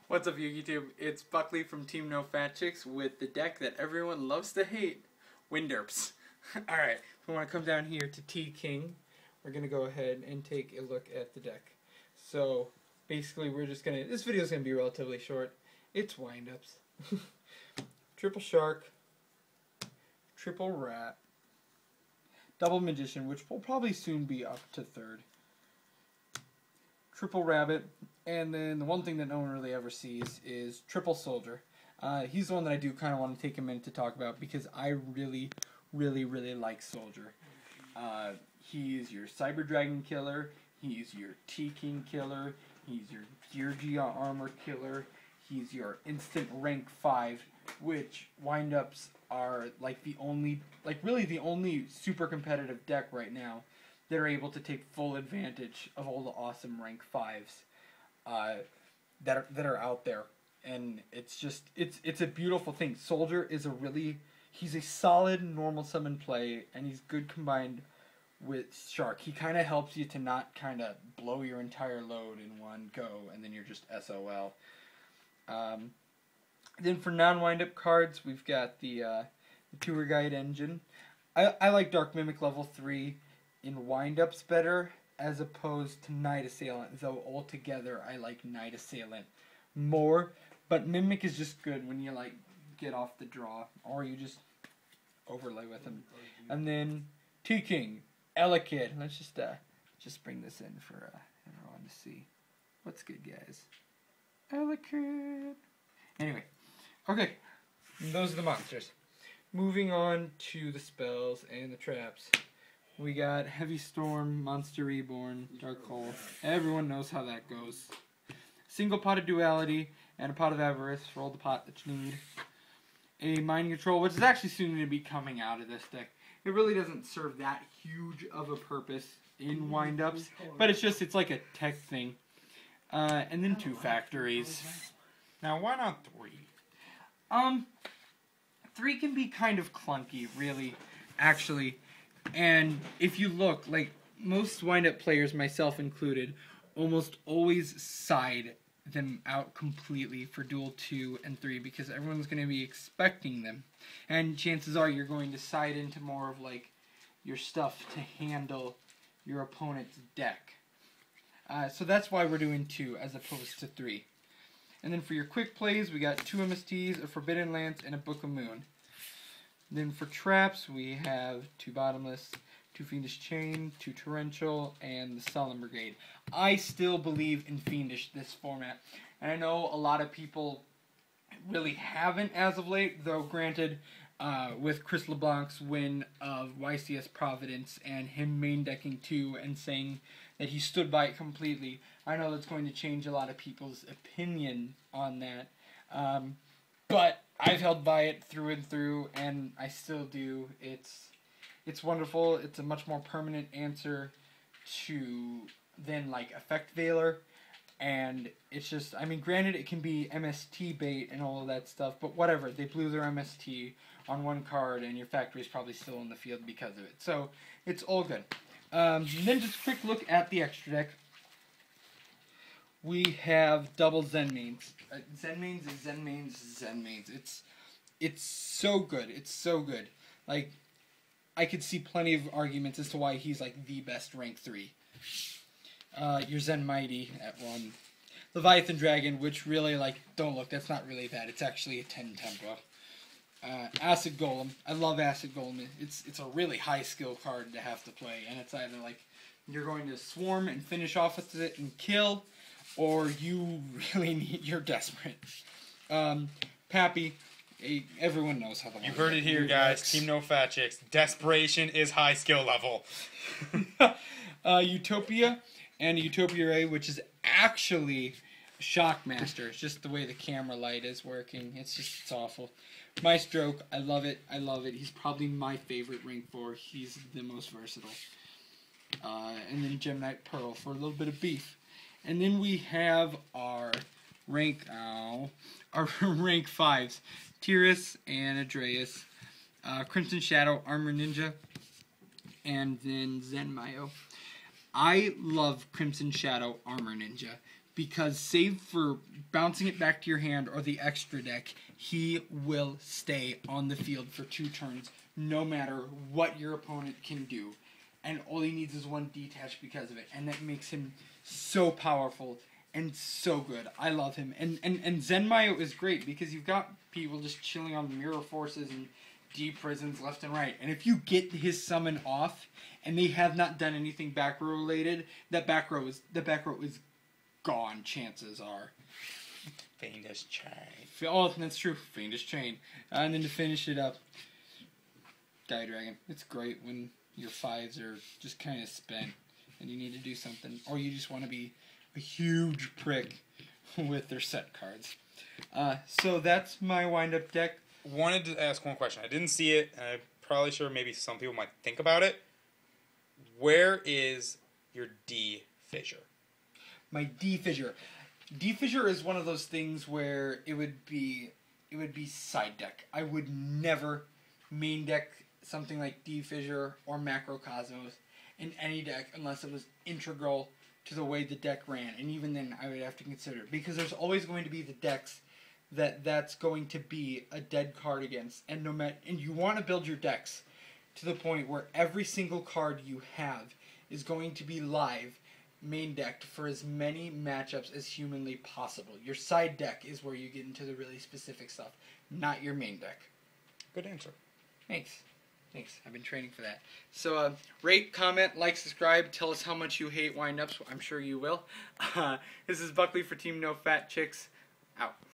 What's up, YouTube? It's Buckley from Team No Fat Chicks with the deck that everyone loves to hate, Winderps. Alright, we want to come down here to T King. We're going to go ahead and take a look at the deck. So, basically we're just going to, this video is going to be relatively short. It's windups. Triple Shark, Triple Rat, Double Magician, which will probably soon be up to third, Triple Rabbit, and then the one thing that no one really ever sees is Triple Soldier. He's the one that I do kind of want to take a minute to talk about because I really like Soldier. He's your Cyber Dragon killer, he's your T-King killer, he's your Georgia armor killer, he's your instant rank 5, which windups are like really the only super competitive deck right now that are able to take full advantage of all the awesome rank 5s that are out there. And it's just it's a beautiful thing. Soldier is he's a solid normal summon play, and he's good combined with Shark. He kind of helps you to not kind of blow your entire load in one go, and then you're just SOL. Then for non-windup cards, we've got the Tour Guide Engine. I like Dark Mimic level 3 in windups better as opposed to Night Assailant, though altogether I like Night Assailant more. But Mimic is just good when you like get off the draw or you just overlay with him. And then T-King, Elekid. Let's just bring this in for everyone to see. What's good, guys? Elekid. Anyway, okay, those are the monsters. Moving on to the spells and the traps. We got Heavy Storm, Monster Reborn, Dark Hole. Everyone knows how that goes. Single Pot of Duality and a Pot of Avarice for all the pot that you need. A Mind Control, which is actually soon going to be coming out of this deck. It really doesn't serve that huge of a purpose in windups, but it's like a tech thing. And then 2 Factories. Now, why not 3? 3 can be kind of clunky, really, actually. And if you look, like, most windup players, myself included, almost always side them out completely for duel 2 and 3 because everyone's going to be expecting them. And chances are you're going to side into more of, like, your stuff to handle your opponent's deck. So that's why we're doing 2 as opposed to 3. And then for your quick plays, we got 2 MSTs, a Forbidden Lance, and a Book of Moon. Then for traps, we have 2 Bottomless, 2 Fiendish Chain, 2 Torrential, and the Solemn Brigade. I still believe in Fiendish this format, and I know a lot of people really haven't as of late, though granted, with Chris LeBlanc's win of YCS Providence and him main decking 2 and saying that he stood by it completely, I know that's going to change a lot of people's opinion on that. But I've held by it through and through, and I still do. It's wonderful. It's a much more permanent answer than like Effect Veiler, and it's just, I mean, granted it can be MST bait and all of that stuff, but whatever. They blew their MST on one card, and your factory is probably still in the field because of it. So it's all good. Then just a quick look at the extra deck. We have double Zen Mains. Zen Mains is Zen Mains is Zen Mains. It's so good. It's so good. Like, I could see plenty of arguments as to why he's like the best rank 3. Your Zen Mighty at 1. Leviathan Dragon, which really, like, don't look, that's not really bad. It's actually a 10 tempo. Acid Golem. I love Acid Golem. It's a really high skill card to have to play, and it's either like you're going to swarm and finish off with it and kill, or you really you're desperate. Pappy, everyone knows how the You heard it here, guys. Works. Team No Fat Chicks. Desperation is high skill level. Utopia and Utopia Ray, which is actually Shockmaster. It's just the way the camera light is working. It's awful. Maestroke, I love it. I love it. He's probably my favorite rank 4. He's the most versatile. And then Gemnite Pearl for a little bit of beef. And then we have our rank 5s. Tyrus and Adreus. Crimson Shadow, Armor Ninja, and then Zen Mayo. I love Crimson Shadow Armor Ninja because save for bouncing it back to your hand or the extra deck, he will stay on the field for 2 turns, no matter what your opponent can do. And all he needs is 1 detach because of it. And that makes him so powerful and so good. I love him. And Zenmayo is great because you've got people just chilling on Mirror Forces and D-Prisons left and right. And if you get his summon off and they have not done anything back row related, the back row is gone, chances are. Fiendish Chain. Oh, that's true. Fiendish Chain. And then to finish it up, Dire Dragon. It's great when your 5s are just kind of spent and you need to do something. Or you just want to be a huge prick with their set cards. So that's my wind-up deck. Wanted to ask one question. I didn't see it, and I'm probably sure maybe some people might think about it. Where is your D fissure? My D fissure. D fissure is one of those things where it would be side deck. I would never main deck something like D fissure or Macrocosmos in any deck unless it was integral to the way the deck ran, and even then I would have to consider it because there's always going to be the decks that's going to be a dead card against, and you want to build your decks to the point where every single card you have is going to be live main decked for as many matchups as humanly possible. Your side deck is where you get into the really specific stuff, not your main deck. Good answer. Thanks. I've been training for that. So rate, comment, like, subscribe. Tell us how much you hate wind-ups. I'm sure you will. This is Buckley for Team No Fat Chicks. Out.